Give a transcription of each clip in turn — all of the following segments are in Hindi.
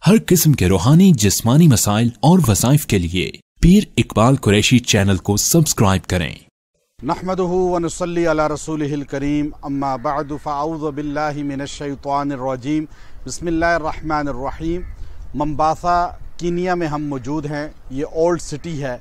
हर किस्म के रूहानी जिस्मानी मसाइल और वज़ाइफ के लिए पीर इकबाल कुरैशी चैनल को सब्सक्राइब करें। नहमदुहु व नुसल्ली अला रसूलिहिल करीम अम्मा बअदु फ़अऊज़ु बिल्लाहि मिनश शैतानिर रजीम बिस्मिल्लाहिर रहमानिर रहीम। मंबासा कीनिया में हम मौजूद हैं। ये ओल्ड सिटी है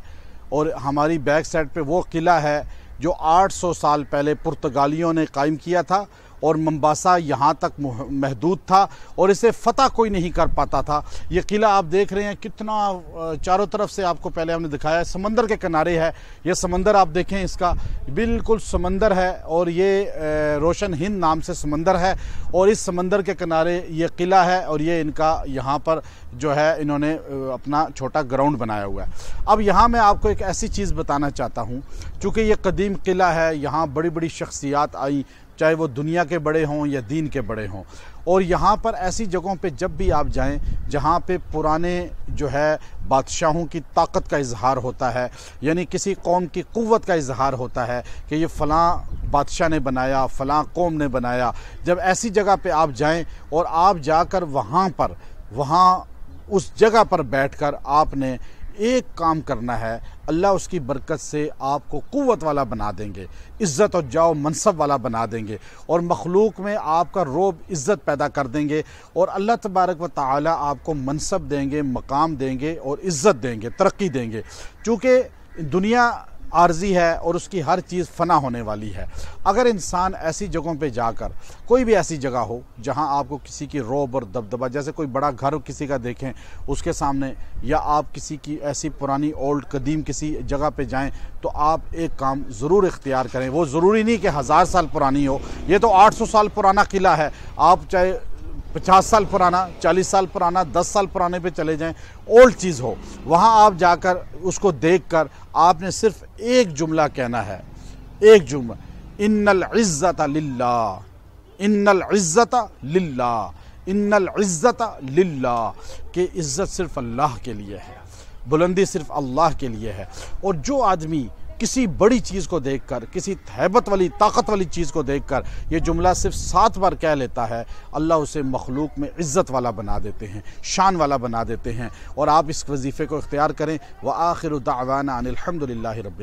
और हमारी बैक साइड पे वो किला है जो 800 साल पहले पुर्तगालियों ने कायम किया था और मंबासा यहाँ तक महदूद था और इसे फ़तह कोई नहीं कर पाता था। ये किला आप देख रहे हैं कितना चारों तरफ से, आपको पहले हमने दिखाया है, समंदर के किनारे है। ये समंदर आप देखें, इसका बिल्कुल समंदर है और ये रोशन हिंद नाम से समंदर है और इस समंदर के किनारे ये किला है और ये इनका यहाँ पर जो है इन्होंने अपना छोटा ग्राउंड बनाया हुआ है। अब यहाँ मैं आपको एक ऐसी चीज़ बताना चाहता हूँ, चूँकि ये कदीम किला है, यहाँ बड़ी बड़ी शख्सियात आई, चाहे वो दुनिया के बड़े हों या दीन के बड़े हों। और यहाँ पर ऐसी जगहों पे जब भी आप जाएं जहाँ पे पुराने जो है बादशाहों की ताकत का इजहार होता है, यानी किसी कौम की क़ुव्वत का इजहार होता है कि ये फ़लाँ बादशाह ने बनाया, फ़लाँ कौम ने बनाया, जब ऐसी जगह पे आप जाएं और आप जाकर वहाँ उस जगह पर बैठकर आपने एक काम करना है, अल्लाह उसकी बरकत से आपको क़ुव्वत वाला बना देंगे, इज़्ज़त और जाओ मनसब वाला बना देंगे और मखलूक में आपका रोब इज़्ज़त पैदा कर देंगे और अल्लाह तबारक व तआला आपको मनसब देंगे, मकाम देंगे और इज़्ज़त देंगे, तरक्की देंगे। चूँकि दुनिया आर्जी है और उसकी हर चीज़ फ़ना होने वाली है। अगर इंसान ऐसी जगहों पे जाकर, कोई भी ऐसी जगह हो जहां आपको किसी की रौब और दबदबा, जैसे कोई बड़ा घर किसी का देखें उसके सामने, या आप किसी की ऐसी पुरानी ओल्ड कदीम किसी जगह पे जाएं, तो आप एक काम ज़रूर इख्तियार करें। वो ज़रूरी नहीं कि 1000 साल पुरानी हो, ये तो 800 साल पुराना किला है। आप चाहे 50 साल पुराना, 40 साल पुराना, 10 साल पुराने पे चले जाएं, ओल्ड चीज़ हो, वहाँ आप जाकर उसको देखकर आपने सिर्फ एक जुमला कहना है, एक जुमला, इन्नल इज़्ज़ता लिल्लाह, इन्नल इज़्ज़ता लिल्लाह, इन्नल इज़्ज़ता लिल्लाह, कि इज़्ज़त सिर्फ अल्लाह के लिए है, बुलंदी सिर्फ अल्लाह के लिए है। और जो आदमी किसी बड़ी चीज़ को देखकर, किसी हैबत वाली ताकत वाली चीज़ को देखकर ये जुमला सिर्फ 7 बार कह लेता है, अल्लाह उसे मखलूक में इज़्ज़त वाला बना देते हैं, शान वाला बना देते हैं। और आप इस वजीफ़े को इख्तियार करें। व आखिरु दावाना अनिल हम्दुलिल्लाहि रब्बिल